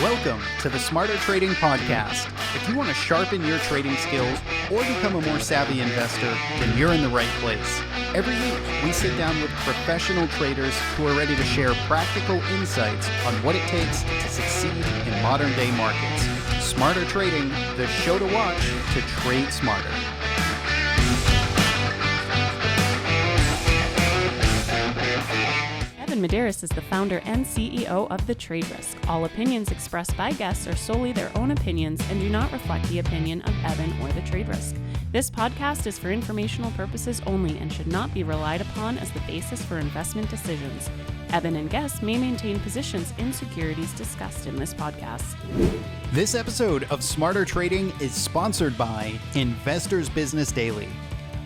Welcome to the Smarter Trading Podcast. If you want to sharpen your trading skills or become a more savvy investor, then you're in the right place. Every week, we sit down with professional traders who are ready to share practical insights on what it takes to succeed in modern-day markets. Smarter Trading, the show to watch to trade smarter. Evan Medeiros is the founder and CEO of The Trade Risk. All opinions expressed by guests are solely their own opinions and do not reflect the opinion of Evan or The Trade Risk. This podcast is for informational purposes only and should not be relied upon as the basis for investment decisions. Evan and guests may maintain positions in securities discussed in this podcast. This episode of Smarter Trading is sponsored by Investors Business Daily.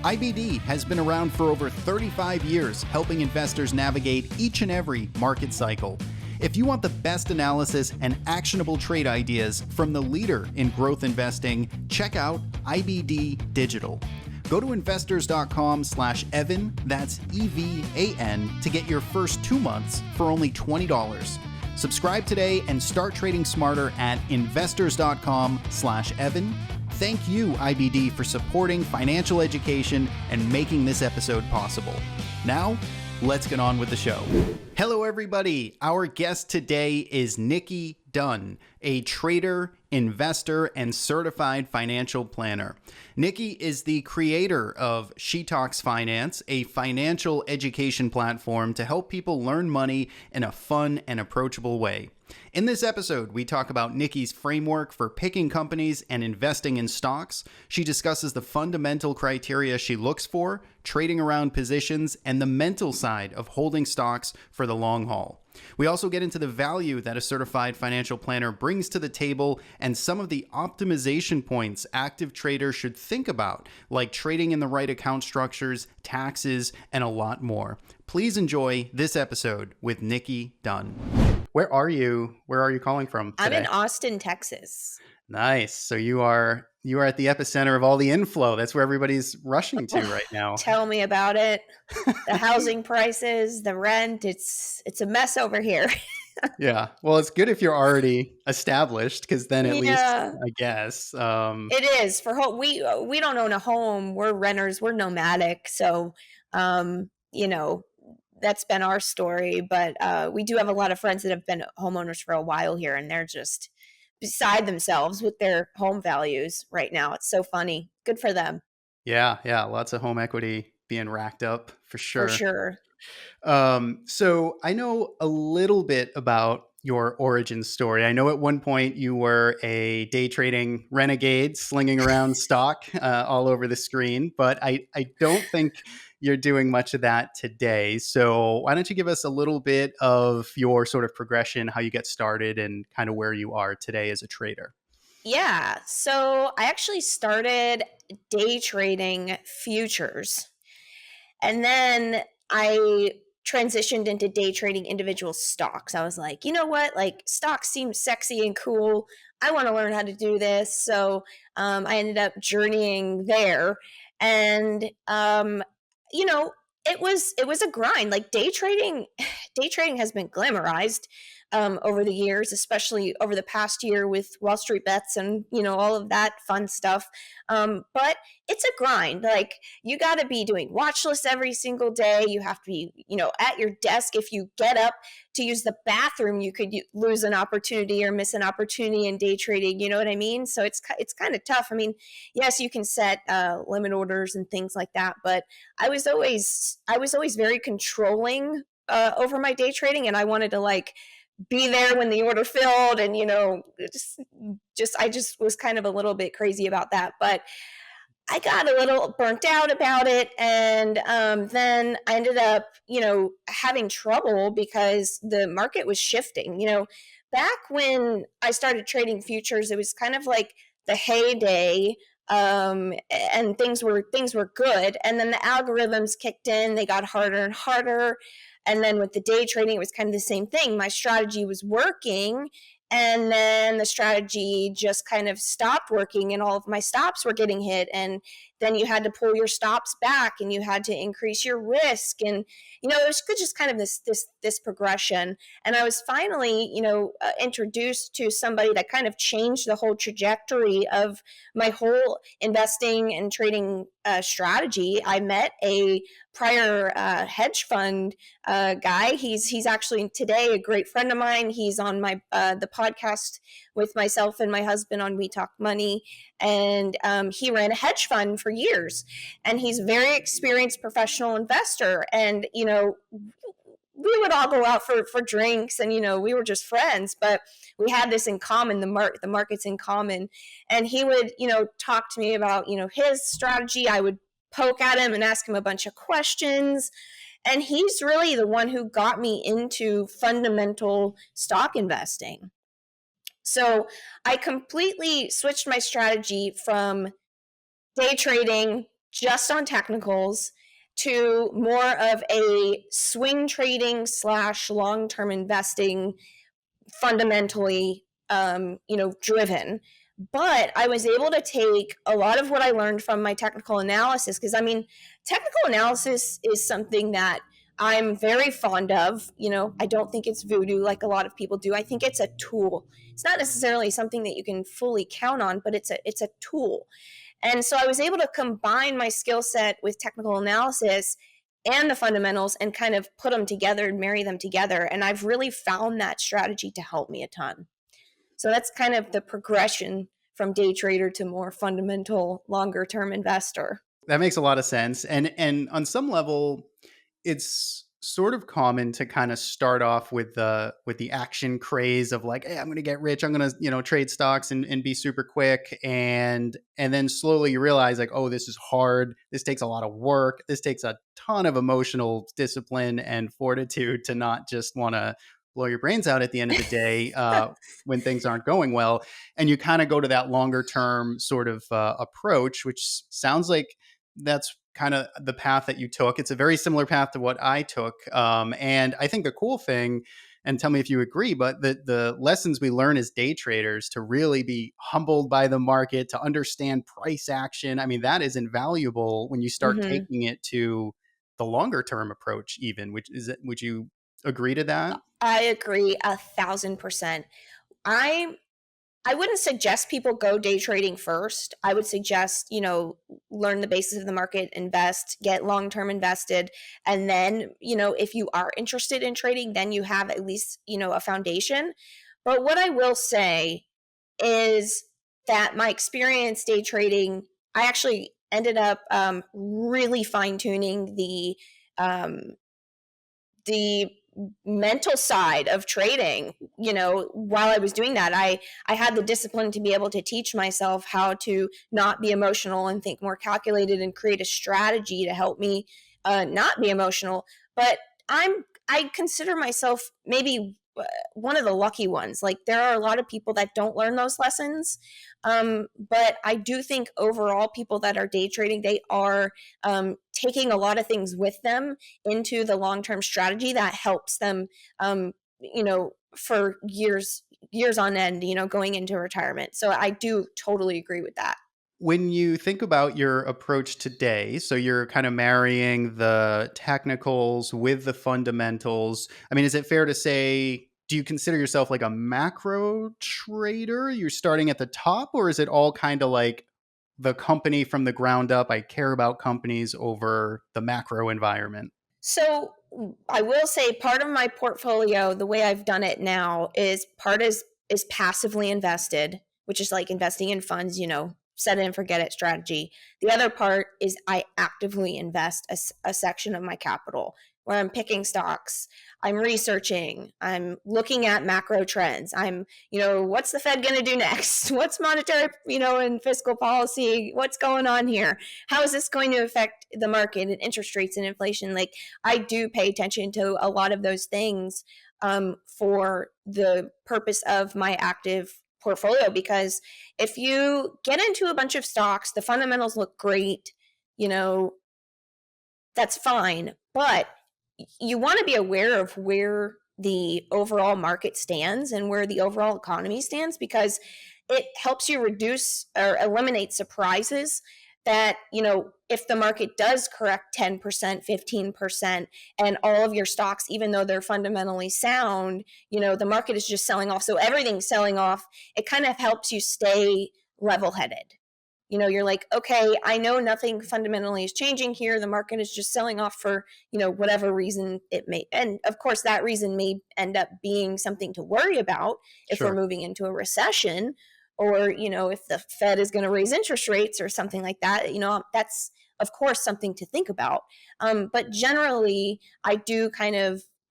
IBD has been around for over 35 years, helping investors navigate each and every market cycle. If you want the best analysis and actionable trade ideas from the leader in growth investing, check out IBD Digital. Go to investors.com/Evan, that's EVAN, to get your first 2 months for only $20. Subscribe today and start trading smarter at investors.com/Evan. Thank you, IBD, for supporting financial education and making this episode possible. Now, let's get on with the show. Hello, everybody. Our guest today is Nikki Dunn, a trader, investor, and certified financial planner. Nikki is the creator of She Talks Finance, a financial education platform to help people learn money in a fun and approachable way. In this episode, we talk about Nikki's framework for picking companies and investing in stocks. She discusses the fundamental criteria she looks for, trading around positions, and the mental side of holding stocks for the long haul. We also get into the value that a certified financial planner brings to the table and some of the optimization points active traders should think about, like trading in the right account structures, taxes, and a lot more. Please enjoy this episode with Nikki Dunn. Where are you? Where are you calling from today? I'm in Austin, Texas. Nice. So you are at the epicenter of all the inflow. That's where everybody's rushing to right now. Tell me about it. The housing prices, the rent, it's a mess over here. Yeah. Well, it's good if you're already established, because then at least, I guess. It is. For home, we don't own a home. We're renters. We're nomadic. So, that's been our story. But we do have a lot of friends that have been homeowners for a while here, and they're just beside themselves with their home values right now. It's so funny. Good for them. Yeah. Lots of home equity being racked up for sure. For sure. So I know a little bit about your origin story. I know at one point you were a day trading renegade slinging around stock all over the screen, but I don't think you're doing much of that today. So why don't you give us a little bit of your sort of progression, how you get started, and kind of where you are today as a trader? Yeah. So I actually started day trading futures. And then I transitioned into day trading individual stocks. I was like, you know what? Like, stocks seem sexy and cool. I want to learn how to do this. So I ended up journeying there. And it was a grind. Like, day trading has been glamorized over the years, especially over the past year with Wall Street bets and, all of that fun stuff. But it's a grind. Like, you got to be doing watch lists every single day. You have to be, at your desk. If you get up to use the bathroom, you could lose an opportunity or miss an opportunity in day trading. You know what I mean? So it's kind of tough. I mean, yes, you can set limit orders and things like that, but I was always very controlling over my day trading, and I wanted to be there when the order filled, and I just was kind of a little bit crazy about that, but I got a little burnt out about it, and then I ended up having trouble because the market was shifting. Back when I started trading futures, it was kind of like the heyday, and things were good, and then the algorithms kicked in. They got harder and harder. And then with the day trading, it was kind of the same thing. My strategy was working, and then the strategy just kind of stopped working, and all of my stops were getting hit, and then you had to pull your stops back and you had to increase your risk. And, it was just kind of this progression. And I was finally, introduced to somebody that kind of changed the whole trajectory of my whole investing and trading strategy. I met a prior hedge fund guy. He's actually today a great friend of mine. He's on my the podcast with myself and my husband on We Talk Money, and he ran a hedge fund for years, and he's a very experienced professional investor. And we would all go out for drinks, and we were just friends, but we had this in common, the markets in common. And he would talk to me about his strategy. I would poke at him and ask him a bunch of questions, and he's really the one who got me into fundamental stock investing. So I completely switched my strategy from day trading just on technicals to more of a swing trading / long-term investing, fundamentally, driven. But I was able to take a lot of what I learned from my technical analysis, because technical analysis is something that I'm very fond of. I don't think it's voodoo like a lot of people do. I think it's a tool. It's not necessarily something that you can fully count on, but it's a tool. And so I was able to combine my skill set with technical analysis and the fundamentals and kind of put them together and marry them together. And I've really found that strategy to help me a ton. So that's kind of the progression from day trader to more fundamental, longer term investor. That makes a lot of sense. And on some level, it's sort of common to kind of start off with the action craze of like, hey, I'm going to get rich. I'm going to, trade stocks and be super quick. And then slowly you realize like, oh, this is hard. This takes a lot of work. This takes a ton of emotional discipline and fortitude to not just want to blow your brains out at the end of the day when things aren't going well. And you kind of go to that longer term sort of approach, which sounds like that's kind of the path that you took. It's a very similar path to what I took. And I think the cool thing, and tell me if you agree, but the lessons we learn as day traders to really be humbled by the market, to understand price action. I mean, that is invaluable when you start taking it to the longer term approach, even, would you agree to that? I agree 1,000%. I wouldn't suggest people go day trading first. I would suggest, learn the basis of the market, invest, get long-term invested. And then, if you are interested in trading, then you have at least, a foundation. But what I will say is that my experience day trading, I actually ended up really fine-tuning the mental side of trading. While I was doing that, I had the discipline to be able to teach myself how to not be emotional and think more calculated and create a strategy to help me not be emotional. But I consider myself maybe one of the lucky ones. Like, there are a lot of people that don't learn those lessons. But I do think overall people that are day trading, they are taking a lot of things with them into the long-term strategy that helps them, for years on end, going into retirement. So I do totally agree with that. When you think about your approach today, so you're kind of marrying the technicals with the fundamentals. I mean, is it fair to say, do you consider yourself like a macro trader? You're starting at the top, or is it all kind of like the company from the ground up? I care about companies over the macro environment. So I will say part of my portfolio, the way I've done it now, is passively invested, which is like investing in funds, set it and forget it strategy. The other part is I actively invest a section of my capital where I'm picking stocks, I'm researching, I'm looking at macro trends. I'm, what's the Fed going to do next? What's monetary, and fiscal policy? What's going on here? How is this going to affect the market and interest rates and inflation? Like, I do pay attention to a lot of those things for the purpose of my active portfolio, because if you get into a bunch of stocks, the fundamentals look great, that's fine, but you want to be aware of where the overall market stands and where the overall economy stands, because it helps you reduce or eliminate surprises that, if the market does correct 10%, 15%, and all of your stocks, even though they're fundamentally sound, the market is just selling off. So everything's selling off. It kind of helps you stay level headed. You're like, okay, I know nothing fundamentally is changing here. The market is just selling off for, whatever reason it may. And of course, that reason may end up being something to worry about if we're Sure. moving into a recession, or, if the Fed is going to raise interest rates or something like that. That's, of course, something to think about. But generally, I do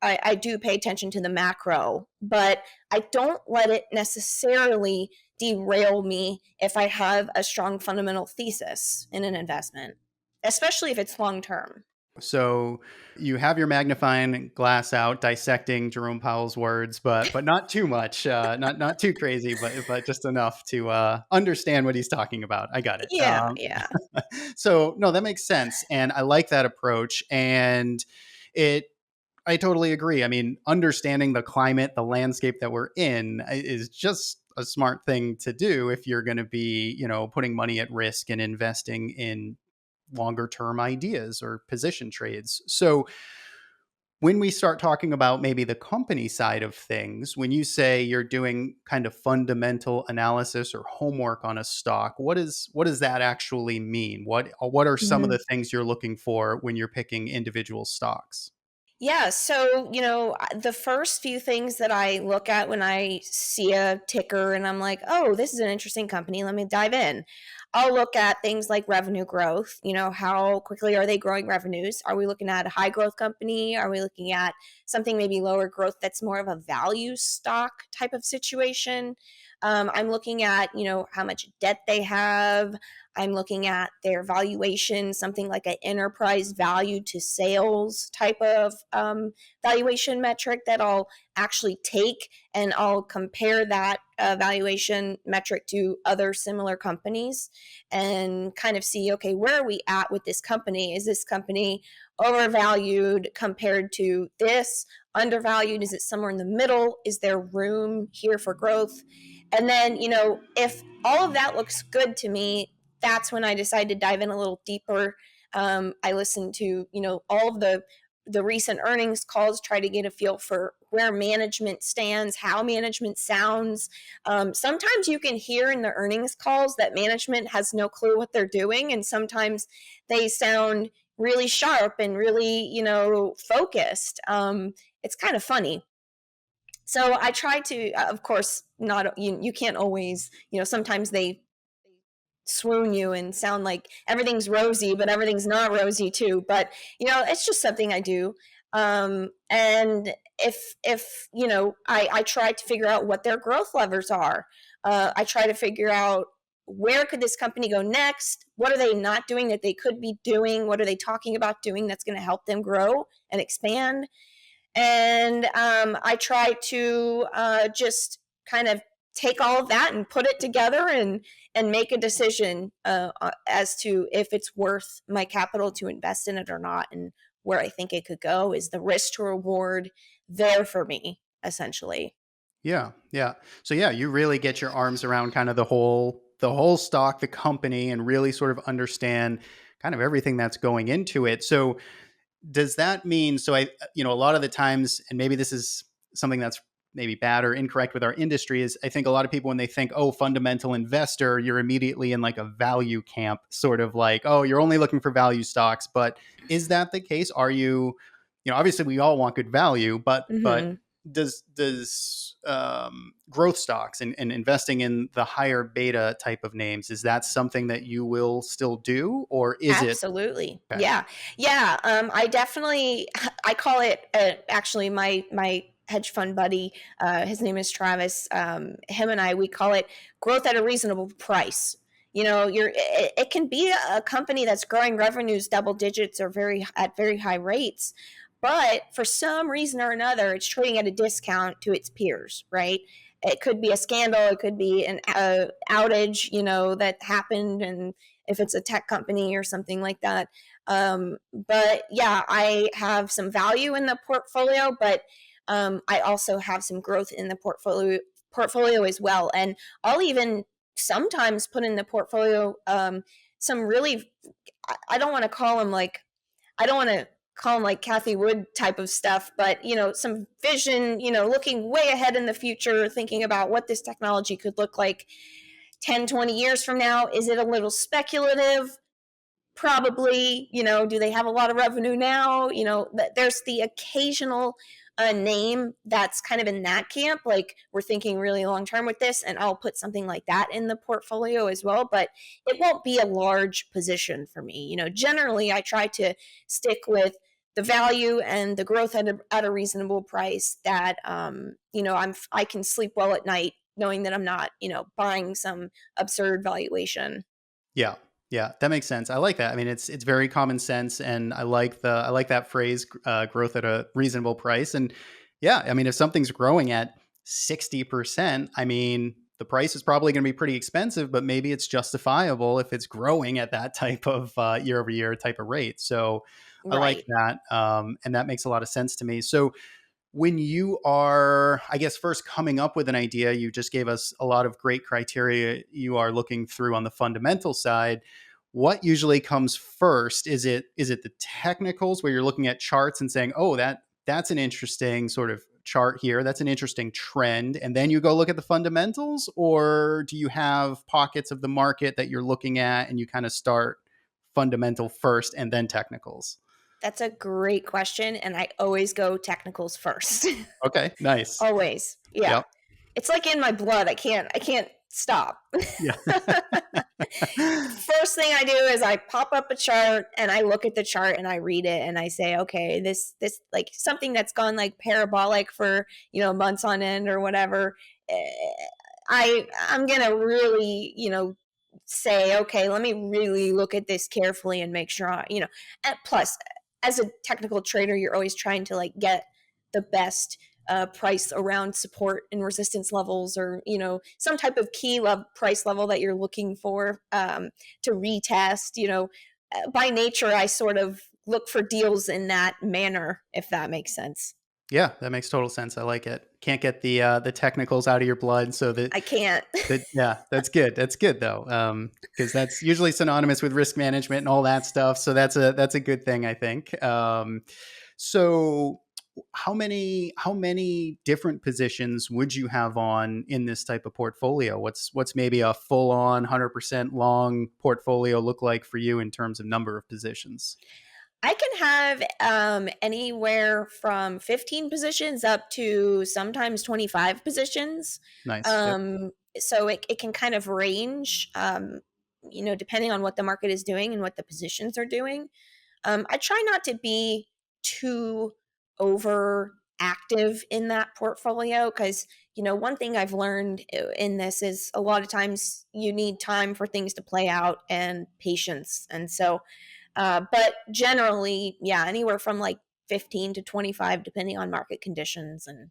I do pay attention to the macro, but I don't let it necessarily derail me if I have a strong fundamental thesis in an investment, especially if it's long term. So you have your magnifying glass out, dissecting Jerome Powell's words, but not too much, not too crazy, but just enough to understand what he's talking about. I got it. Yeah, yeah. So no, that makes sense, and I like that approach. And it, I totally agree. I mean, understanding the climate, the landscape that we're in, is just a smart thing to do if you're going to be, putting money at risk and investing in longer term ideas or position trades. So when we start talking about maybe the company side of things, when you say you're doing kind of fundamental analysis or homework on a stock, what does that actually mean? What are some of Mhm. the things you're looking for when you're picking individual stocks? Yeah, so, the first few things that I look at when I see a ticker and I'm like, oh, this is an interesting company, let me dive in. I'll look at things like revenue growth. How quickly are they growing revenues? Are we looking at a high growth company? Are we looking at something maybe lower growth that's more of a value stock type of situation? I'm looking at, how much debt they have. I'm looking at their valuation, something like an enterprise value to sales type of valuation metric that I'll actually take, and I'll compare that valuation metric to other similar companies and kind of see, okay, where are we at with this company? Is this company overvalued compared to this? Undervalued? Is it somewhere in the middle? Is there room here for growth? And then, if all of that looks good to me, that's when I decided to dive in a little deeper. I listened to, all of the recent earnings calls, try to get a feel for where management stands, how management sounds. Sometimes you can hear in the earnings calls that management has no clue what they're doing, and sometimes they sound really sharp and really, focused. It's kind of funny. So I try to, of course, not you can't always, sometimes they swoon you and sound like everything's rosy, but everything's not rosy too. But it's just something I do. And if I try to figure out what their growth levers are. I try to figure out where could this company go next. What are they not doing that they could be doing? What are they talking about doing that's going to help them grow and expand? And I try to just kind of take all of that and put it together and make a decision as to if it's worth my capital to invest in it or not, and where I think it could go. Is the risk to reward there for me, essentially? Yeah, yeah. So yeah, you really get your arms around kind of the whole stock, the company, and really sort of understand kind of everything that's going into it. So does that mean, so a lot of the times, and maybe this is something that's maybe bad or incorrect with our industry, is I think a lot of people, when they think, oh, fundamental investor, you're immediately in like a value camp, sort of like, oh, you're only looking for value stocks. But is that the case? Are you, obviously we all want good value, but Hmm. does growth stocks and investing in the higher beta type of names, is that something that you will still do, or is it? Absolutely. Okay. Yeah. Yeah. I definitely, I call it, actually my hedge fund buddy, his name is Travis. Him and we call it growth at a reasonable price. It can be a company that's growing revenues double digits or at very high rates, but for some reason or another, it's trading at a discount to its peers, right? It could be a scandal. It could be an outage, that happened, and if it's a tech company or something like that. But yeah, I have some value in the portfolio, but I also have some growth in the portfolio as well. And I'll even sometimes put in the portfolio some really, I don't want to call them like, I don't want to call them like Kathy Wood type of stuff, but, some vision, looking way ahead in the future, thinking about what this technology could look like 10, 20 years from now. Is it a little speculative? Probably. Do they have a lot of revenue now? There's the occasional name that's kind of in that camp, like we're thinking really long term with this, and I'll put something like that in the portfolio as well, but it won't be a large position for me. Generally I try to stick with the value and the growth at a reasonable price that I can sleep well at night knowing that I'm not buying some absurd valuation. Yeah. Yeah, that makes sense. I like that. I mean, it's very common sense, and I like that phrase, growth at a reasonable price. And yeah, I mean, if something's growing at 60%, I mean, the price is probably going to be pretty expensive, but maybe it's justifiable if it's growing at that type of year over year type of rate. So I like Right. that, and that makes a lot of sense to me. So when you are, I guess, first coming up with an idea, you just gave us a lot of great criteria you are looking through on the fundamental side. What usually comes first? Is it the technicals where you're looking at charts and saying, oh, that's an interesting sort of chart here, that's an interesting trend, and then you go look at the fundamentals? Or do you have pockets of the market that you're looking at and you kind of start fundamental first and then technicals? That's a great question, and I always go technicals first. Okay, nice. Always. Yeah. Yep. It's like in my blood. I can't stop. Yeah. First thing I do is I pop up a chart and I look at the chart and I read it and I say, okay, this like something that's gone like parabolic for, months on end or whatever. eh, I'm going to really, say, okay, let me really look at this carefully and make sure and plus, as a technical trader, you're always trying to like get the best price around support and resistance levels, or some type of key price level that you're looking for to retest. By nature, I sort of look for deals in that manner, if that makes sense. Yeah, that makes total sense. I like it. Can't get the technicals out of your blood, so I can't. yeah, that's good. That's good though, because that's usually synonymous with risk management and all that stuff. So that's a good thing, I think. So how many different positions would you have on in this type of portfolio? What's maybe a full on 100% long portfolio look like for you in terms of number of positions? I can have anywhere from 15 positions up to sometimes 25 positions. Nice. Yep. So it can kind of range, depending on what the market is doing and what the positions are doing. I try not to be too over active in that portfolio because, one thing I've learned in this is a lot of times you need time for things to play out and patience. And so, but generally, yeah, anywhere from like 15 to 25, depending on market conditions and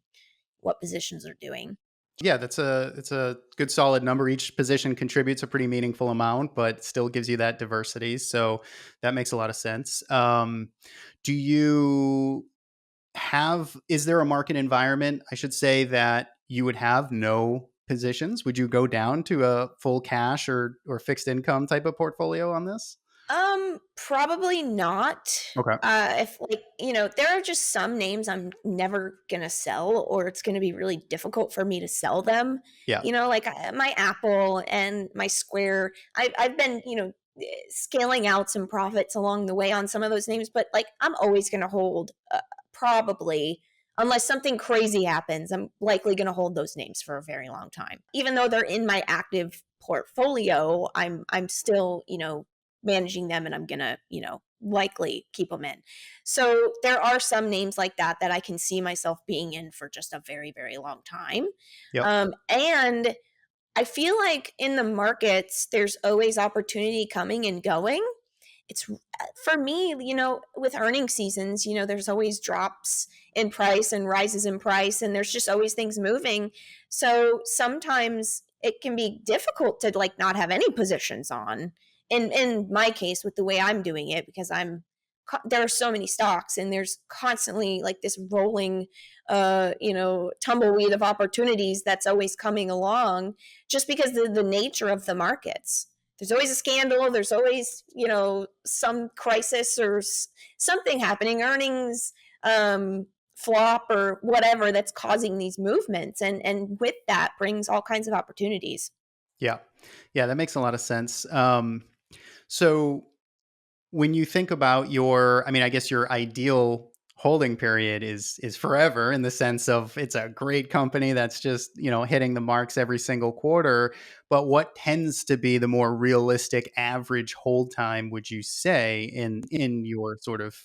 what positions are doing. Yeah, it's a good solid number. Each position contributes a pretty meaningful amount, but still gives you that diversity. So that makes a lot of sense. Do you is there a market environment, I should say, that you would have no positions? Would you go down to a full cash or fixed income type of portfolio on this? Probably not. Okay. If like, there are just some names I'm never gonna sell, or it's gonna be really difficult for me to sell them. Yeah. Like my Apple and my Square. I've been, scaling out some profits along the way on some of those names, but like I'm always gonna hold, probably, unless something crazy happens, I'm likely gonna hold those names for a very long time. Even though they're in my active portfolio, I'm still, managing them, and I'm gonna, likely keep them in. So there are some names like that I can see myself being in for just a very, very long time. Yep. And I feel like in the markets, there's always opportunity coming and going. It's for me, with earning seasons, there's always drops in price and rises in price, and there's just always things moving. So sometimes it can be difficult to like not have any positions on. In my case, with the way I'm doing it, because there are so many stocks and there's constantly like this rolling tumbleweed of opportunities that's always coming along, just because the nature of the markets. there's always a scandal. There's always, some crisis or something happening, earnings, flop or whatever that's causing these movements. And with that brings all kinds of opportunities. Yeah. Yeah, that makes a lot of sense. So when you think about I guess your ideal holding period is forever, in the sense of it's a great company that's just, hitting the marks every single quarter. But what tends to be the more realistic average hold time, would you say, in your sort of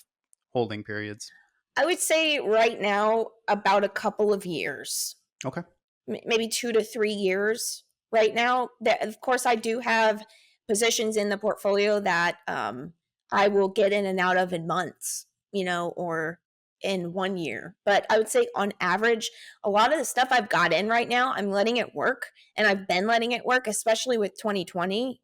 holding periods? I would say right now about a couple of years, Okay. maybe 2 to 3 years right now. That, of course, I do have positions in the portfolio that I will get in and out of in months, or in 1 year. But I would say on average, a lot of the stuff I've got in right now, I'm letting it work, and I've been letting it work, especially with 2020,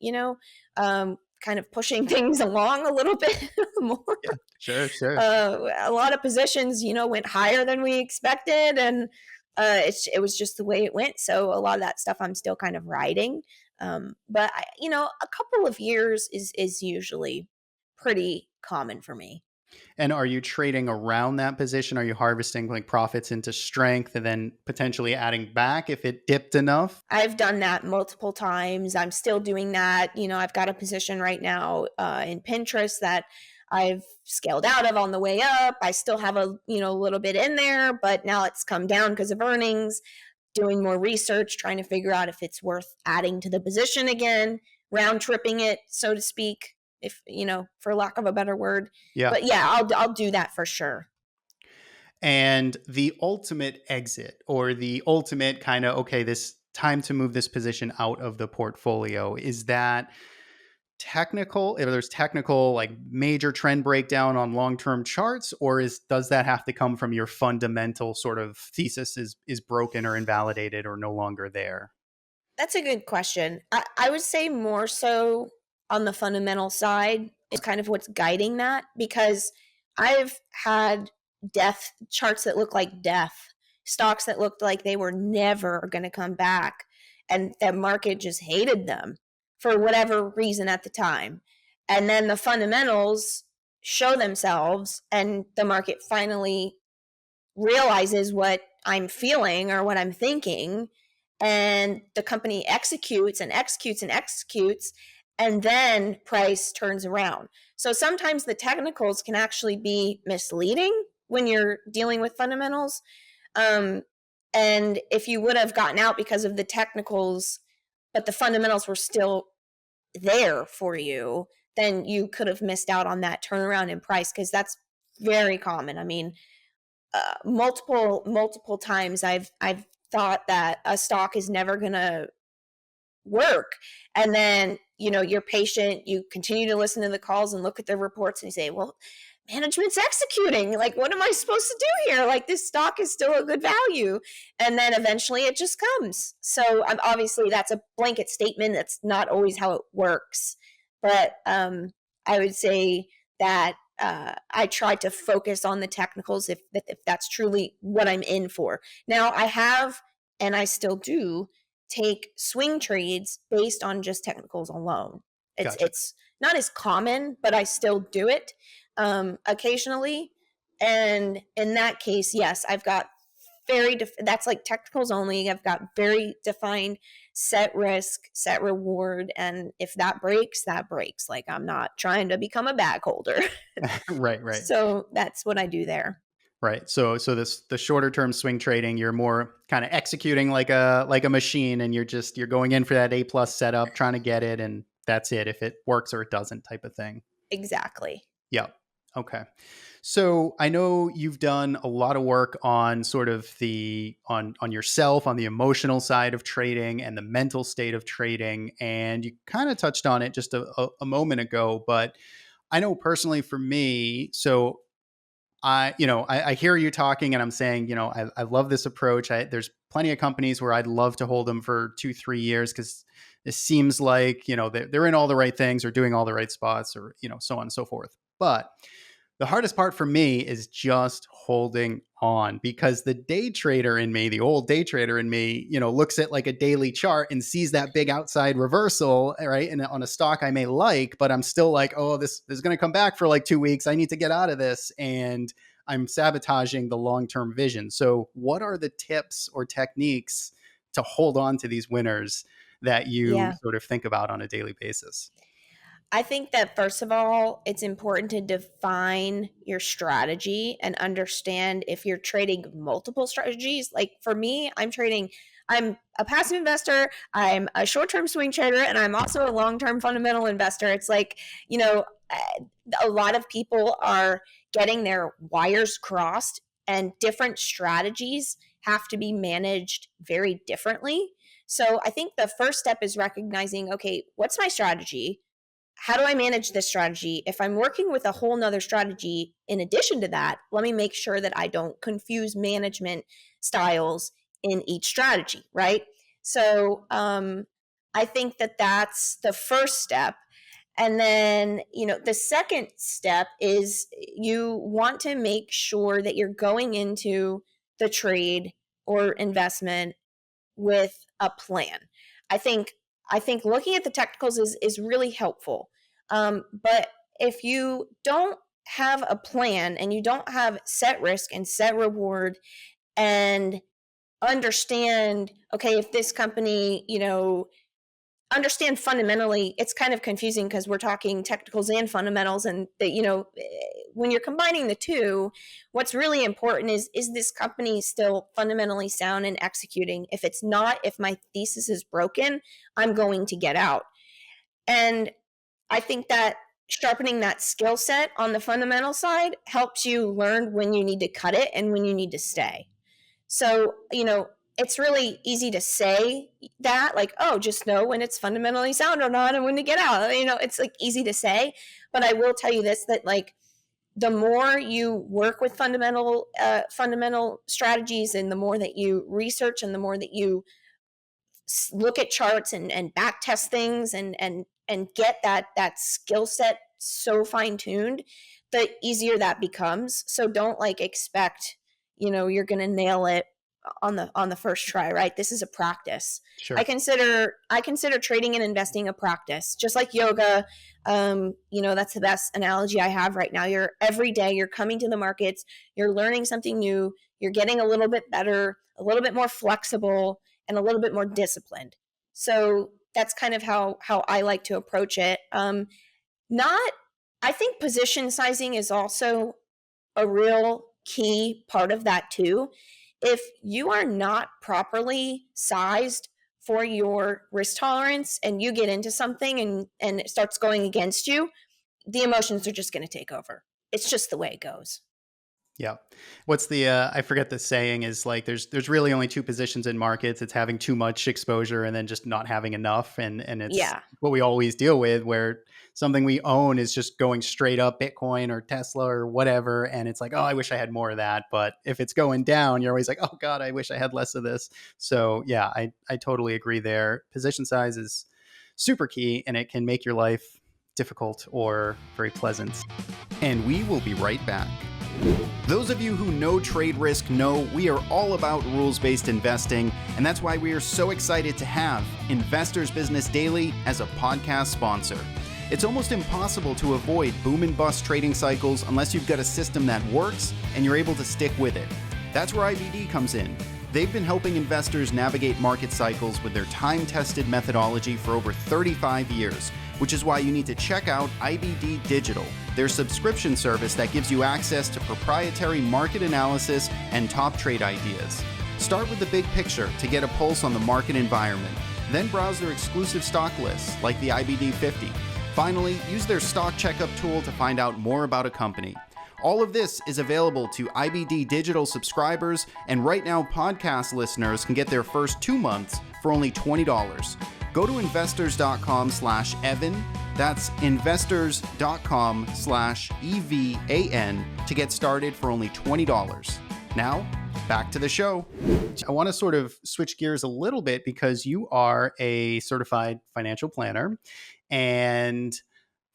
kind of pushing things along a little bit more. Yeah. Sure. Sure. A lot of positions, went higher than we expected, and it was just the way it went. So a lot of that stuff I'm still kind of riding. But a couple of years is usually pretty common for me. And are you trading around that position? Are you harvesting like profits into strength and then potentially adding back if it dipped enough? I've done that multiple times. I'm still doing that. I've got a position right now in Pinterest that I've scaled out of on the way up. I still have a little bit in there, but now it's come down because of earnings. Doing more research, trying to figure out if it's worth adding to the position again, round tripping it, so to speak, if for lack of a better word. Yeah. But yeah, I'll do that for sure. And the ultimate exit, or the ultimate kind of, okay, this time to move this position out of the portfolio, is that technical? If there's technical, like major trend breakdown on long-term charts, or does that have to come from your fundamental sort of thesis is broken or invalidated or no longer there? That's a good question. I would say more so on the fundamental side is kind of what's guiding that, because I've had death charts that look like death, stocks that looked like they were never going to come back, and the market just hated them for whatever reason at the time. And then the fundamentals show themselves, and the market finally realizes what I'm feeling or what I'm thinking, and the company executes and executes and executes, and then price turns around. So sometimes the technicals can actually be misleading when you're dealing with fundamentals. And if you would have gotten out because of the technicals, but the fundamentals were still there for you, then you could have missed out on that turnaround in price, because that's very common. I mean, multiple times I've thought that a stock is never going to work, and then you're patient, you continue to listen to the calls and look at the reports, and you say, well, management's executing, like, what am I supposed to do here? Like, this stock is still a good value, and then eventually it just comes. So obviously that's a blanket statement, that's not always how it works, but I would say that I try to focus on the technicals if that's truly what I'm in for. Now, I have, and I still do, take swing trades based on just technicals alone. Gotcha. It's not as common, but I still do it occasionally. And in that case, yes, I've got that's like technicals only. I've got very defined set risk, set reward, and if that breaks, that breaks. Like, I'm not trying to become a bag holder. Right. Right. So that's what I do there. Right. So the shorter term swing trading, you're more kind of executing like a machine, and you're going in for that A+ setup, trying to get it, and that's it. If it works or it doesn't, type of thing. Exactly. Yep. Okay. So I know you've done a lot of work on sort of on yourself, on the emotional side of trading and the mental state of trading, and you kind of touched on it just a moment ago. But I know personally for me, so I hear you talking, and I'm saying, I love this approach. There's plenty of companies where I'd love to hold them for 2-3 years, because it seems like, they're in all the right things or doing all the right spots, or, so on and so forth. But The hardest part for me is just holding on, because the day trader in me, the old day trader in me, looks at like a daily chart and sees that big outside reversal, right? And on a stock I may like, but I'm still like, oh, this is going to come back for like 2 weeks. I need to get out of this. And I'm sabotaging the long-term vision. So what are the tips or techniques to hold on to these winners that you Yeah. sort of think about on a daily basis? I think that first of all, it's important to define your strategy and understand if you're trading multiple strategies. Like for me, I'm a passive investor, I'm a short term swing trader, and I'm also a long term fundamental investor. It's like, a lot of people are getting their wires crossed, and different strategies have to be managed very differently. So I think the first step is recognizing, okay, what's my strategy? How do I manage this strategy? If I'm working with a whole nother strategy in addition to that, let me make sure that I don't confuse management styles in each strategy, right? So I think that that's the first step. And then, the second step is you want to make sure that you're going into the trade or investment with a plan. I think I think looking at the technicals is really helpful. But if you don't have a plan and you don't have set risk and set reward and understand, okay, if this company, understand fundamentally, it's kind of confusing because we're talking technicals and fundamentals, and that, when you're combining the two, what's really important is this company still fundamentally sound and executing? If it's not, if my thesis is broken, I'm going to get out. And I think that sharpening that skill set on the fundamental side helps you learn when you need to cut it and when you need to stay. So, it's really easy to say that, like, oh, just know when it's fundamentally sound or not and when to get out. It's like easy to say. But I will tell you this, that like the more you work with fundamental strategies, and the more that you research, and the more that you look at charts and back test things, and get that skill set so fine tuned, the easier that becomes. So don't like expect, you're going to nail it on the first try, right? This is a practice. Sure. I consider trading and investing a practice, just like yoga. That's the best analogy I have right now. Every day you're coming to the markets, you're learning something new, you're getting a little bit better, a little bit more flexible, and a little bit more disciplined. So that's kind of how I like to approach it. Not I think position sizing is also a real key part of that too. If you are not properly sized for your risk tolerance, and you get into something and it starts going against you, the emotions are just going to take over. It's just the way it goes. Yeah. What's the I forget, the saying is like there's really only two positions in markets. It's having too much exposure and then just not having enough. And it's Yeah. what we always deal with, where something we own is just going straight up, Bitcoin or Tesla or whatever. And it's like, oh, I wish I had more of that. But if it's going down, you're always like, oh God, I wish I had less of this. So yeah, I totally agree there. Position size is super key, and it can make your life difficult or very pleasant. And we will be right back. Those of you who know Trade Risk know we are all about rules-based investing, and that's why we are so excited to have Investors Business Daily as a podcast sponsor. It's almost impossible to avoid boom and bust trading cycles unless you've got a system that works and you're able to stick with it. That's where IBD comes in. They've been helping investors navigate market cycles with their time-tested methodology for over 35 years, which is why you need to check out IBD Digital, their subscription service that gives you access to proprietary market analysis and top trade ideas. Start with the big picture to get a pulse on the market environment. Then browse their exclusive stock lists, like the IBD 50. Finally, use their stock checkup tool to find out more about a company. All of this is available to IBD Digital subscribers, and right now podcast listeners can get their first 2 months for only $20. Go to investors.com/Evan. That's investors.com/EVAN to get started for only $20. Now, back to the show. I want to sort of switch gears a little bit, because you are a certified financial planner. And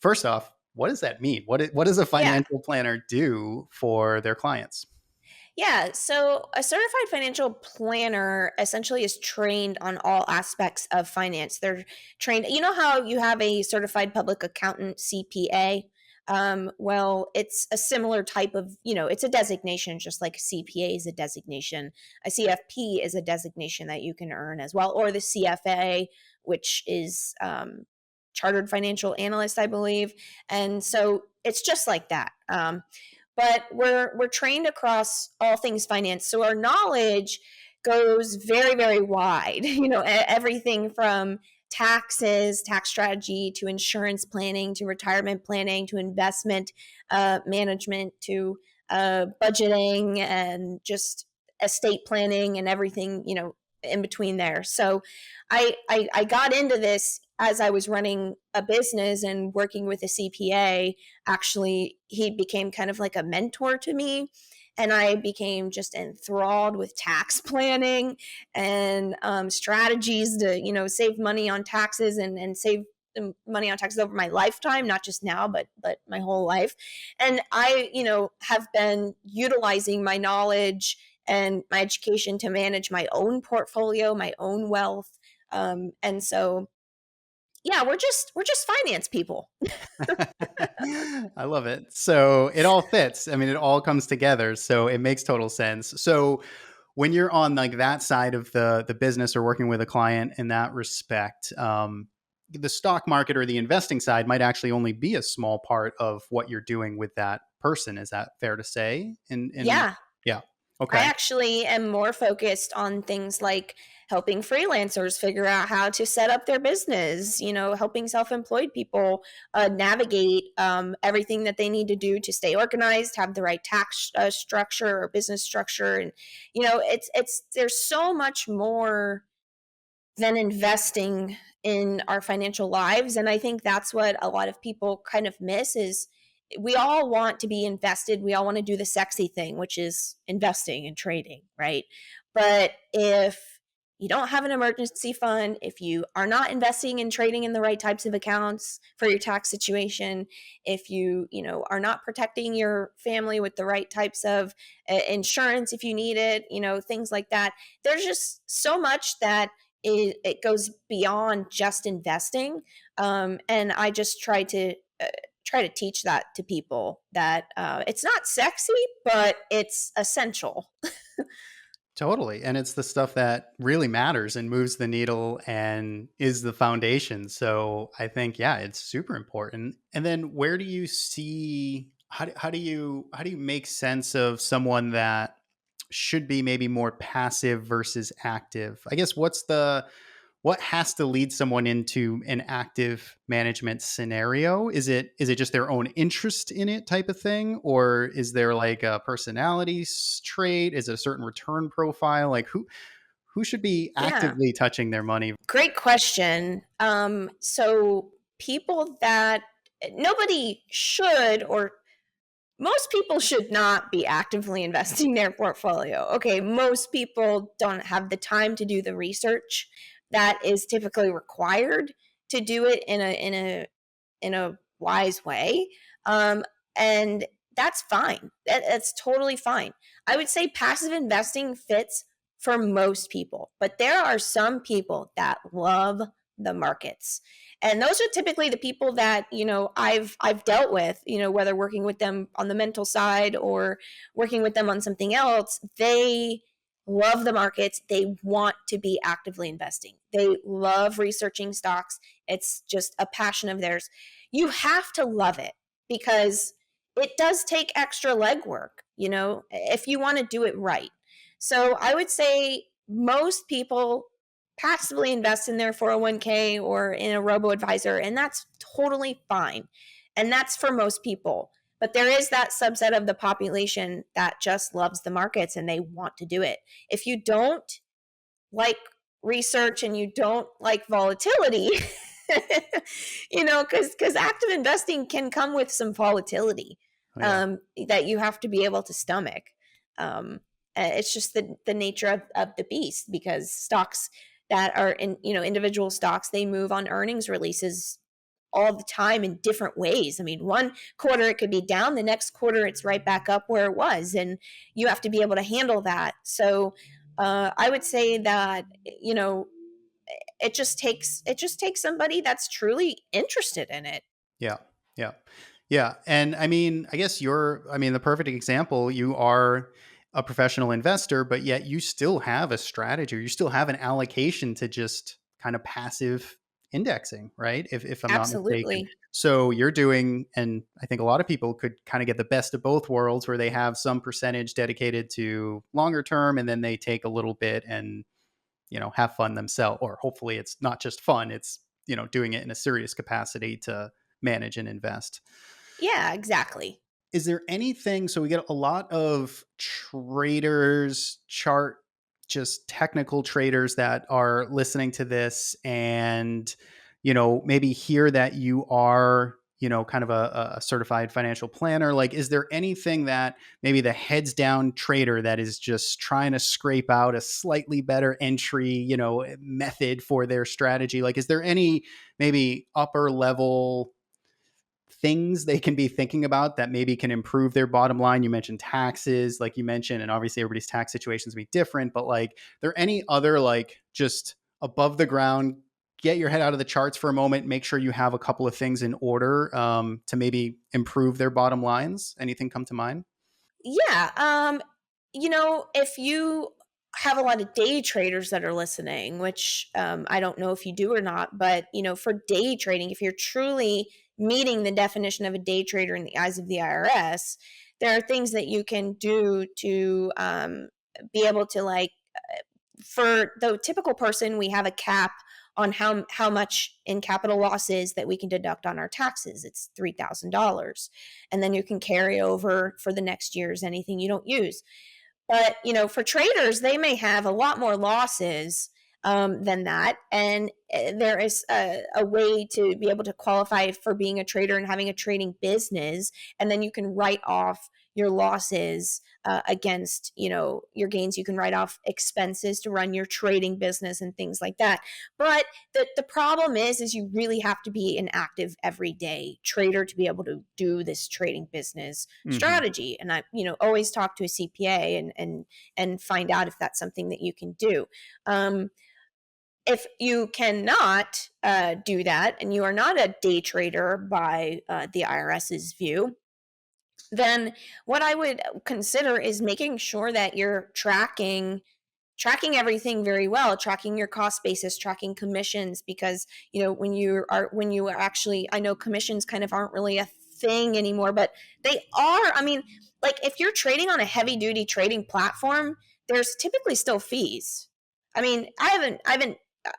first off, what does that mean? What does a Yeah. financial planner do for their clients? Yeah. So a certified financial planner essentially is trained on all aspects of finance. They're trained, you know how you have a certified public accountant, CPA? Well, it's a similar type of, it's a designation, just like a CPA is a designation. A CFP is a designation that you can earn as well, or the CFA, which is Chartered Financial Analyst, I believe. And so it's just like that. But we're trained across all things finance, so our knowledge goes very, very wide. Everything from taxes, tax strategy, to insurance planning, to retirement planning, to investment management, to budgeting, and just estate planning, and everything in between there. So I got into this as I was running a business and working with a CPA. Actually, he became kind of like a mentor to me, and I became just enthralled with tax planning and strategies to save money on taxes, and save money on taxes over my lifetime, not just now, but my whole life. And I have been utilizing my knowledge and my education to manage my own portfolio, my own wealth. And so yeah, we're just finance people. I love it. So it all fits. I mean, it all comes together. So it makes total sense. So when you're on like that side of the business or working with a client in that respect, the stock market or the investing side might actually only be a small part of what you're doing with that person. Is that fair to say? In Yeah, yeah. I Okay. actually am more focused on things like helping freelancers figure out how to set up their business, helping self-employed people navigate everything that they need to do to stay organized, have the right tax structure or business structure. And it's there's so much more than investing in our financial lives. And I think that's what a lot of people kind of miss is we all want to be invested. We all want to do the sexy thing, which is investing and trading, right? But if you don't have an emergency fund, if you are not investing in trading in the right types of accounts for your tax situation, if are not protecting your family with the right types of insurance if you need it, things like that, there's just so much that it goes beyond just investing. And I just try to teach that to people, that it's not sexy, but it's essential. Totally. And it's the stuff that really matters and moves the needle and is the foundation. So I think, yeah, it's super important. And then where do you see, how do you make sense of someone that should be maybe more passive versus active? I guess what has to lead someone into an active management scenario? Is it just their own interest in it type of thing, or is there like a personality trait? Is it a certain return profile? Like who should be Yeah, actively touching their money? great question. So people that nobody should, or most people should not be actively investing their portfolio. Okay, most people don't have the time to do the research that is typically required to do it in a wise way. And that's fine. That's totally fine. I would say passive investing fits for most people, but there are some people that love the markets. And those are typically the people that, I've dealt with, whether working with them on the mental side or working with them on something else. They love the markets. They want to be actively investing. They love researching stocks. It's just a passion of theirs. You have to love it because it does take extra legwork, if you want to do it right. So I would say most people passively invest in their 401k or in a robo advisor, and that's totally fine. And that's for most people. But there is that subset of the population that just loves the markets and they want to do it. If you don't like research and you don't like volatility, because active investing can come with some volatility Oh yeah. that you have to be able to stomach. Um, it's just the nature of the beast, because stocks that are individual stocks, they move on earnings releases all the time in different ways. I mean, one quarter it could be down, the next quarter it's right back up where it was, and you have to be able to handle that. So I would say that, it just takes somebody that's truly interested in it. Yeah. Yeah. Yeah. And I mean, I guess the perfect example, you are a professional investor, but yet you still have a strategy, or you still have an allocation to just kind of passive indexing, right? If I'm not mistaken. Absolutely. So you're doing, and I think a lot of people could kind of get the best of both worlds, where they have some percentage dedicated to longer term, and then they take a little bit and, have fun themselves, or hopefully it's not just fun, it's, doing it in a serious capacity to manage and invest. Yeah, exactly. Is there anything, so we get a lot of traders, just technical traders that are listening to this and, maybe hear that you are, kind of a certified financial planner. Like, is there anything that maybe the heads down trader that is just trying to scrape out a slightly better entry, method for their strategy? Like, is there any maybe upper level things they can be thinking about that maybe can improve their bottom line? You mentioned taxes, like you mentioned, and obviously everybody's tax situations be different, but like, are there any other, like, just above the ground, get your head out of the charts for a moment, make sure you have a couple of things in order to maybe improve their bottom lines? Anything come to mind? Yeah. If you have a lot of day traders that are listening, which I don't know if you do or not, but for day trading, if you're truly meeting the definition of a day trader in the eyes of the IRS, there are things that you can do to be able to, like, for the typical person, we have a cap on how much in capital losses that we can deduct on our taxes. It's $3,000, and then you can carry over for the next year's anything you don't use. But for traders, they may have a lot more losses than that, and there is a way to be able to qualify for being a trader and having a trading business, and then you can write off your losses against your gains. You can write off expenses to run your trading business and things like that. But the problem is you really have to be an active everyday trader to be able to do this trading business Hmm. strategy. And I always talk to a CPA and find out if that's something that you can do. If you cannot do that, and you are not a day trader by the IRS's view, then what I would consider is making sure that you're tracking everything very well, tracking your cost basis, tracking commissions, because when you are actually, I know commissions kind of aren't really a thing anymore, but they are. I mean, like, if you're trading on a heavy duty trading platform, there's typically still fees. I mean,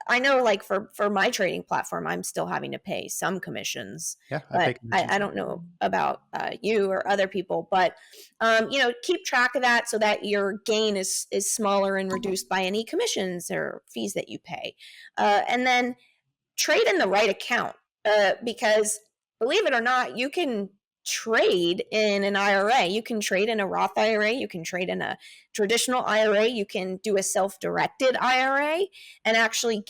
I know, like, for my trading platform, I'm still having to pay some commissions, Yeah, I pay but commission I too. don't know about you or other people. But keep track of that so that your gain is smaller and reduced by any commissions or fees that you pay. And then trade in the right account, because, believe it or not, you can trade in an IRA. You can trade in a Roth IRA. You can trade in a traditional IRA. You can do a self-directed IRA and actually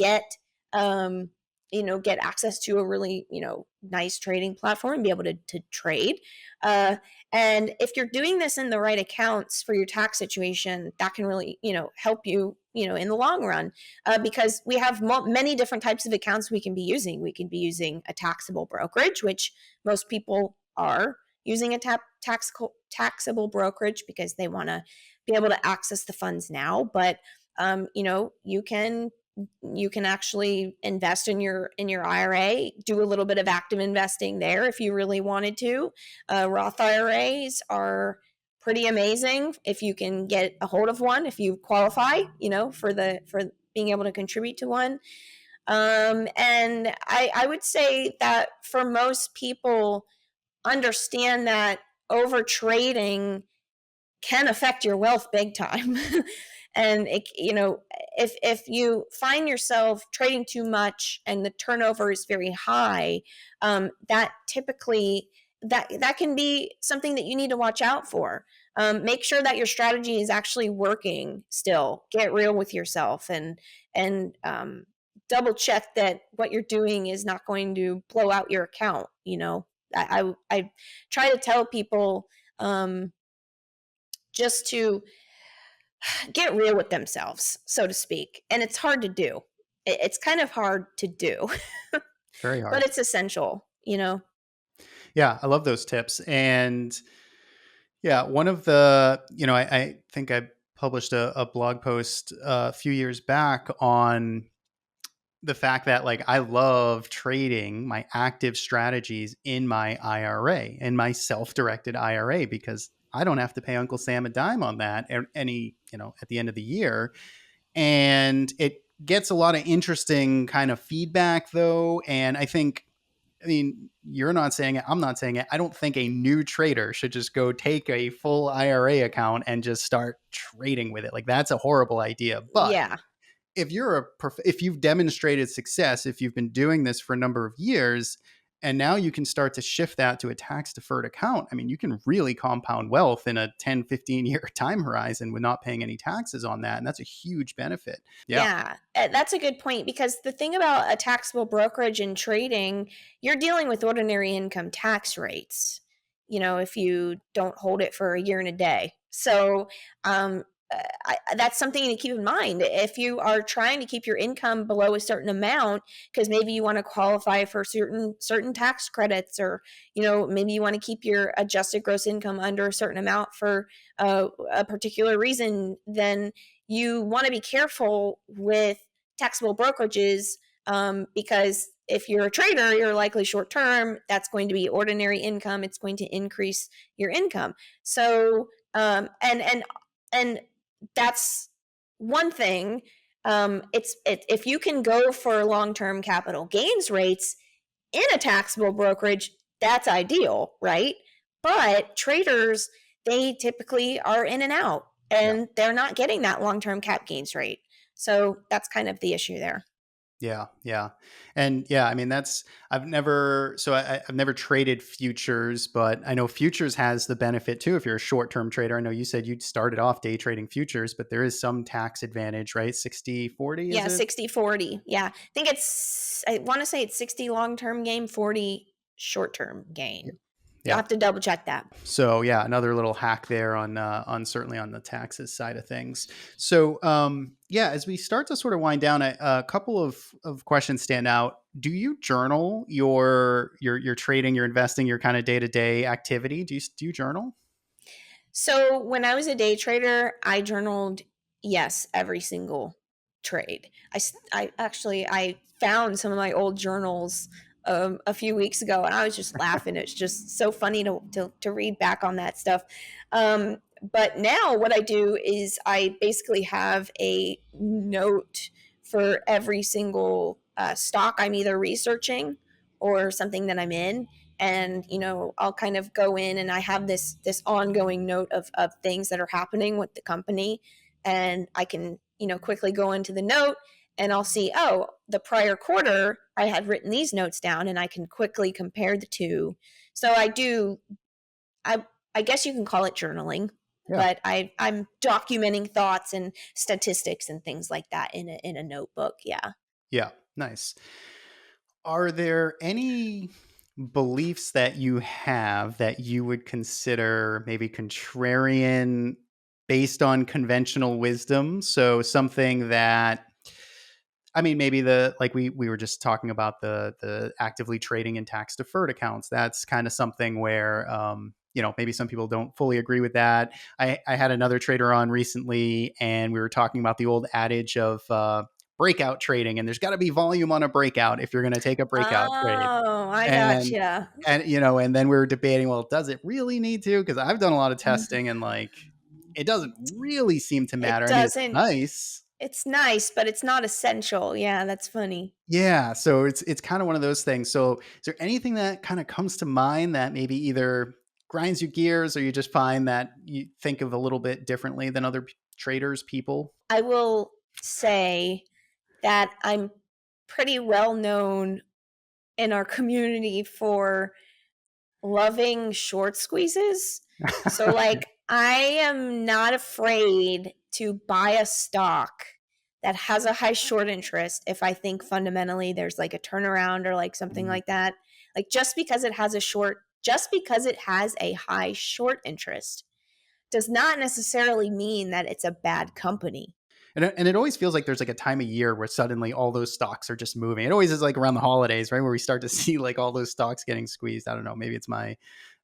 um, get access to a really, nice trading platform and be able to trade. Uh, and if you're doing this in the right accounts for your tax situation, that can really, help you, in the long run, because we have many different types of accounts we can be using. We can be using a taxable brokerage, which most people are using a taxable brokerage because they want to be able to access the funds now. But you can actually invest in your IRA, do a little bit of active investing there if you really wanted to. Roth IRAs are pretty amazing if you can get a hold of one, if you qualify, for being able to contribute to one. And I would say that for most people, understand that over trading can affect your wealth big time. And if you find yourself trading too much and the turnover is very high, that typically that can be something that you need to watch out for. Make sure that your strategy is actually working still. Get real with yourself and double check that what you're doing is not going to blow out your account. I try to tell people just to get real with themselves, so to speak. And it's hard to do. It's kind of hard to do, Very but hard. it's essential. Yeah, I love those tips. And yeah, one of the, I think I published a blog post a few years back on the fact that like I love trading my active strategies in my IRA, in my self-directed IRA, because I don't have to pay Uncle Sam a dime on that at the end of the year. And it gets a lot of interesting kind of feedback though. And I mean, you're not saying it. I'm not saying it. I don't think a new trader should just go take a full IRA account and just start trading with it. Like that's a horrible idea. But Yeah. if you've demonstrated success, if you've been doing this for a number of years, and now you can start to shift that to a tax deferred account, I mean, you can really compound wealth in a 10, 15 year time horizon with not paying any taxes on that. And that's a huge benefit. Yeah. Yeah, that's a good point, because the thing about a taxable brokerage and trading, you're dealing with ordinary income tax rates, if you don't hold it for a year and a day. So that's something to keep in mind. If you are trying to keep your income below a certain amount, because maybe you want to qualify for certain tax credits, or maybe you want to keep your adjusted gross income under a certain amount for a particular reason, then you want to be careful with taxable brokerages, because if you're a trader, you're likely short term. That's going to be ordinary income. It's going to increase your income. So and that's one thing. If you can go for long-term capital gains rates in a taxable brokerage, that's ideal, right? But traders, they typically are in and out, Yeah. and they're not getting that long-term cap gains rate. So that's kind of the issue there. Yeah, yeah. And yeah, I mean I've never traded futures, but I know futures has the benefit too if you're a short-term trader. I know you said you started off day trading futures, but there is some tax advantage, right? 60/40 Yeah, is it? 60/40. Yeah. I want to say it's 60 long-term gain, 40 short-term gain. You'll Yeah. have to double check that. So yeah, another little hack there on certainly on the taxes side of things. So yeah, as we start to sort of wind down, a couple of questions stand out. Do you journal your trading, your investing, your kind of day to day activity? Do you journal? So when I was a day trader, I journaled, yes, every single trade. I found some of my old journals a few weeks ago, and I was just laughing. It's just so funny to read back on that stuff. But now what I do is I basically have a note for every single stock I'm either researching or something that I'm in. And I'll kind of go in, and I have this ongoing note of things that are happening with the company, and I can quickly go into the note, and I'll see, oh, the prior quarter I had written these notes down, and I can quickly compare the two. So I guess you can call it journaling, Yeah. but I'm documenting thoughts and statistics and things like that in a notebook. Yeah. Yeah. Nice. Are there any beliefs that you have that you would consider maybe contrarian based on conventional wisdom? So something that, I mean, maybe like we were just talking about the actively trading in tax deferred accounts. That's kind of something where maybe some people don't fully agree with that. I had another trader on recently, and we were talking about the old adage of breakout trading, and there's got to be volume on a breakout if you're going to take a breakout trade. Oh, I And gotcha. and then we were debating, well, does it really need to? Because I've done a lot of testing, and like it doesn't really seem to It matter. I mean, it's doesn't. nice. It's nice, but it's not essential. Yeah, that's funny. Yeah, so it's kind of one of those things. So, is there anything that kind of comes to mind that maybe either grinds your gears, or you just find that you think of a little bit differently than other traders, people? I will say that I'm pretty well known in our community for loving short squeezes. So, like, I am not afraid to buy a stock that has a high short interest, if I think fundamentally there's like a turnaround or like something Mm. like that, like just because it has a high short interest does not necessarily mean that it's a bad company. And it always feels like there's like a time of year where suddenly all those stocks are just moving. It always is like around the holidays, right? Where we start to see like all those stocks getting squeezed. I don't know. Maybe it's my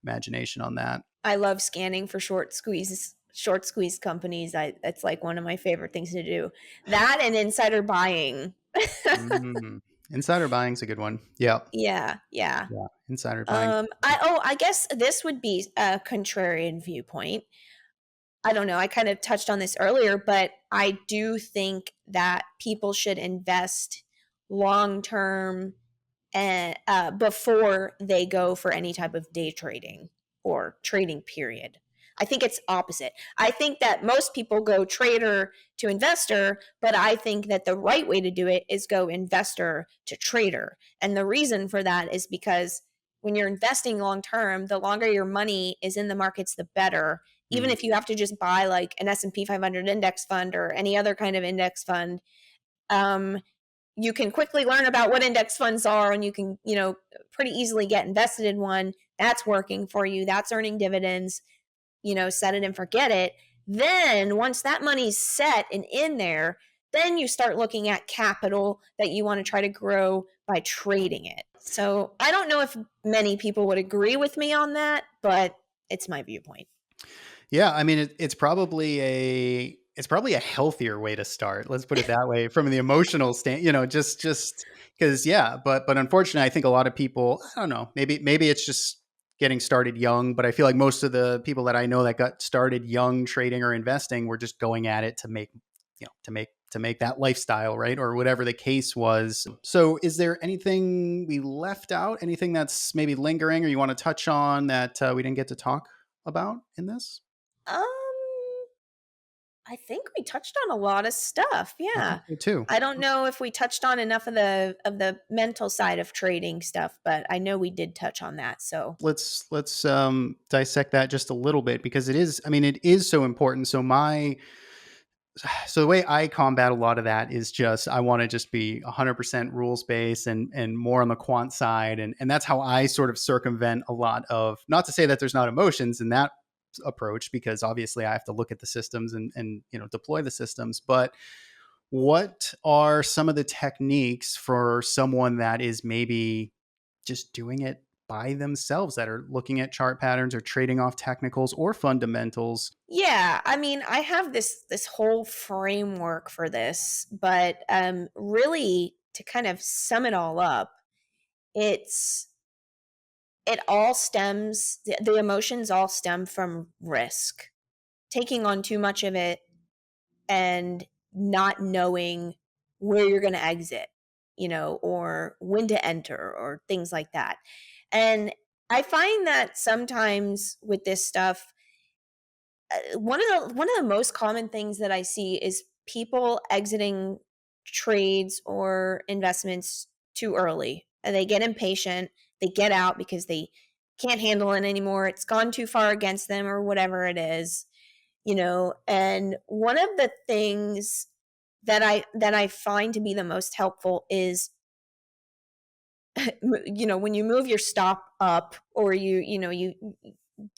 imagination on that. I love scanning for short squeeze companies. It's like one of my favorite things to do. That and insider buying. Mm. Insider buying's a good one. Yeah. Yeah, yeah. Yeah. Insider buying. I guess this would be a contrarian viewpoint. I don't know. I kind of touched on this earlier, but I do think that people should invest long term and before they go for any type of day trading or trading period. I think it's opposite. I think that most people go trader to investor, but I think that the right way to do it is go investor to trader. And the reason for that is because when you're investing long term, the longer your money is in the markets, the better. Even Mm. if you have to just buy like an S&P 500 index fund or any other kind of index fund, um, you can quickly learn about what index funds are, and you can, pretty easily get invested in one that's working for you, that's earning dividends, set it and forget it. Then once that money's set and in there, then you start looking at capital that you want to try to grow by trading it. So I don't know if many people would agree with me on that, but it's my viewpoint. Yeah, I mean, it's probably a healthier way to start. Let's put it that way, from the emotional stand. Just because, yeah. But unfortunately, I think a lot of people, I don't know, maybe it's just getting started young. But I feel like most of the people that I know that got started young trading or investing were just going at it to make, to make that lifestyle, right, or whatever the case was. So, is there anything we left out? Anything that's maybe lingering, or you want to touch on that we didn't get to talk about in this? Um, I think we touched on a lot of stuff. I Yeah. think so too. I don't know if we touched on enough of the mental side of trading stuff, but I know we did touch on that. So, Let's dissect that just a little bit, because it is, I mean, it is so important. So the way I combat a lot of that is just, I want to just be 100% rules based and more on the quant side, and that's how I sort of circumvent a lot of, not to say that there's not emotions in that approach, because obviously I have to look at the systems and deploy the systems. But what are some of the techniques for someone that is maybe just doing it by themselves, that are looking at chart patterns or trading off technicals or fundamentals? yeah, I mean, I have this whole framework for this, but really to kind of sum it all up, it's it all stems the emotions all stem from risk. Taking on too much of it and not knowing where you're going to exit, or when to enter or things like that. And I find that sometimes with this stuff, one of the most common things that I see is people exiting trades or investments too early. And they get impatient, they get out because they can't handle it anymore. It's gone too far against them or whatever it is, and one of the things that I find to be the most helpful is when you move your stop up, or you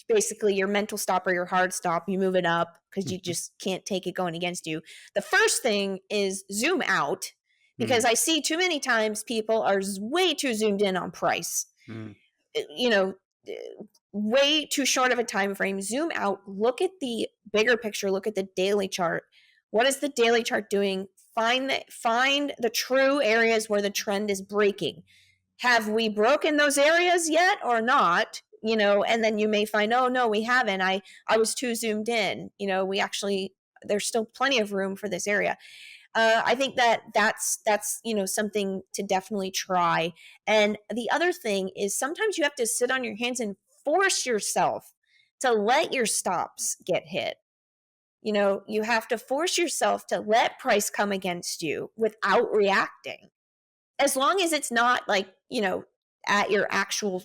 basically your mental stop or your hard stop, you move it up because you Mhm. just can't take it going against you. The first thing is zoom out, because Mm, I see too many times people are way too zoomed in on price. mm, You know way too short of a time frame. Zoom out, look at the bigger picture, look at the daily chart. What is the daily chart doing? Find the true areas where the trend is breaking. Have we broken those areas yet or not? And then you may find, oh no, we haven't. I was too zoomed in. We actually, there's still plenty of room for this area. I think that's something to definitely try. And the other thing is, sometimes you have to sit on your hands and force yourself to let your stops get hit. You have to force yourself to let price come against you without reacting, as long as it's not like, at your actual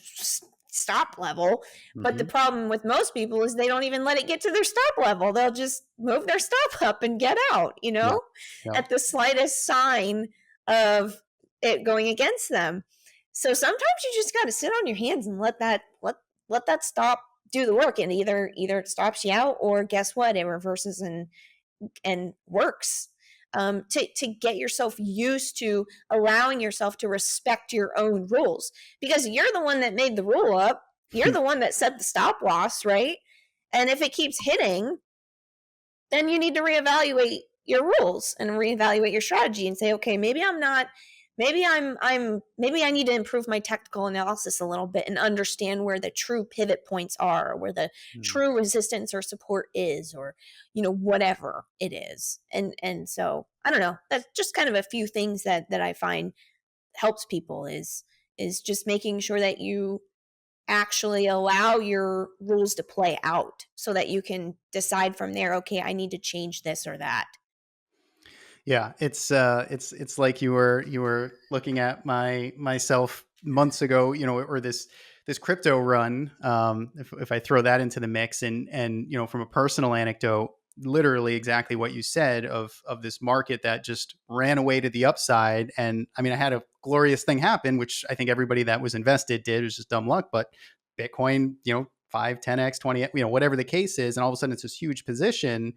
stop level. But the Mhm. problem with most people is they don't even let it get to their stop level. They'll just move their stop up and get out, Yeah. Yeah. at the slightest sign of it going against them. So sometimes you just got to sit on your hands and let that stop do the work, and either it stops you out, or guess what, it reverses and works. To get yourself used to allowing yourself to respect your own rules, because you're the one that made the rule up. You're the one that set the stop loss, right? And if it keeps hitting, then you need to reevaluate your rules and reevaluate your strategy and say, okay, maybe I need to improve my technical analysis a little bit and understand where the true pivot points are, or where the Mm. true resistance or support is, or whatever it is. And so I don't know. That's just kind of a few things that I find helps people is just making sure that you actually allow your rules to play out so that you can decide from there, okay, I need to change this or that. Yeah, it's like you were looking at myself months ago, or this crypto run. If I throw that into the mix, and from a personal anecdote, literally exactly what you said of this market that just ran away to the upside. And I mean, I had a glorious thing happen, which I think everybody that was invested did. It was just dumb luck, but Bitcoin, 5, 10x, 20, whatever the case is, and all of a sudden it's this huge position,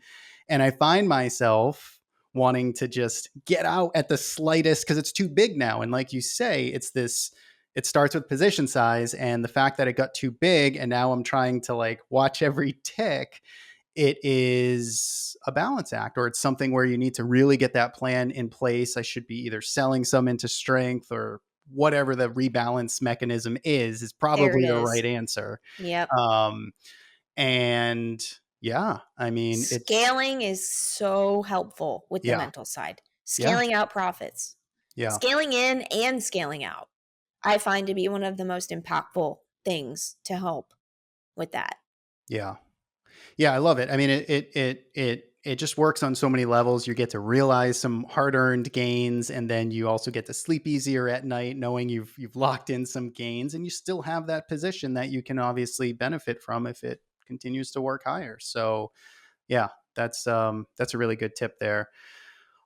and I find myself wanting to just get out at the slightest because it's too big now. And like you say, it starts with position size, and the fact that it got too big and now I'm trying to like watch every tick. It is a balance act, or it's something where you need to really get that plan in place. I should be either selling some into strength, or whatever the rebalance mechanism is There probably it the is. right answer. Yep. Um, and yeah, I mean, Scaling is so helpful with the yeah, mental side. yeah, Scaling out profits, yeah, scaling in and scaling out, I find to be one of the most impactful things to help with that. yeah. Yeah, I love it. I mean, it just works on so many levels. You get to realize some hard-earned gains, and then you also get to sleep easier at night, knowing you've locked in some gains, and you still have that position that you can obviously benefit from if it continues to work higher. So, yeah, that's a really good tip there.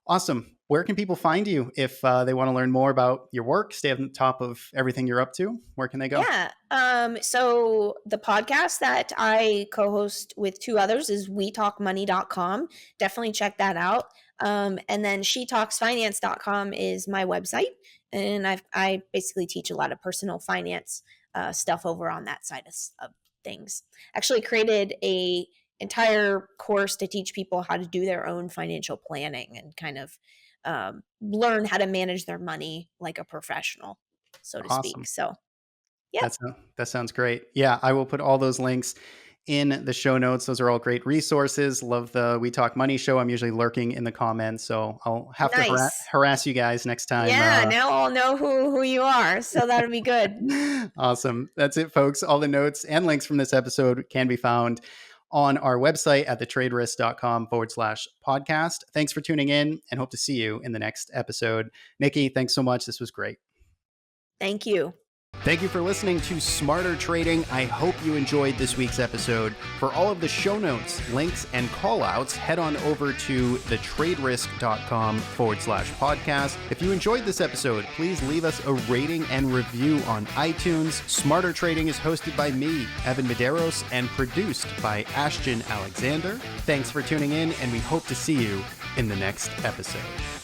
Awesome. Where can people find you if they want to learn more about your work, stay on top of everything you're up to? Where can they go? Yeah. So the podcast that I co-host with two others is wetalkmoney.com. Definitely check that out. And then shetalksfinance.com is my website. And I basically teach a lot of personal finance stuff over on that side of things. Actually created a entire course to teach people how to do their own financial planning and kind of learn how to manage their money like a professional, so to speak. Awesome. So yeah, That sounds great. Yeah, I will put all those links in the show notes. Those are all great resources. Love the We Talk Money show. I'm usually lurking in the comments, so I'll have to nice. harass you guys next time. Yeah, now I'll know who you are, so that'll be good. Awesome. That's it, folks. All the notes and links from this episode can be found on our website at thetraderisk.com/podcast. Thanks for tuning in, and hope to see you in the next episode. Nikki, thanks so much. This was great. Thank you. Thank you for listening to Smarter Trading. I hope you enjoyed this week's episode. For all of the show notes, links, and callouts, head on over to thetraderisk.com/podcast. If you enjoyed this episode, please leave us a rating and review on iTunes. Smarter Trading is hosted by me, Evan Medeiros, and produced by Ashton Alexander. Thanks for tuning in, and we hope to see you in the next episode.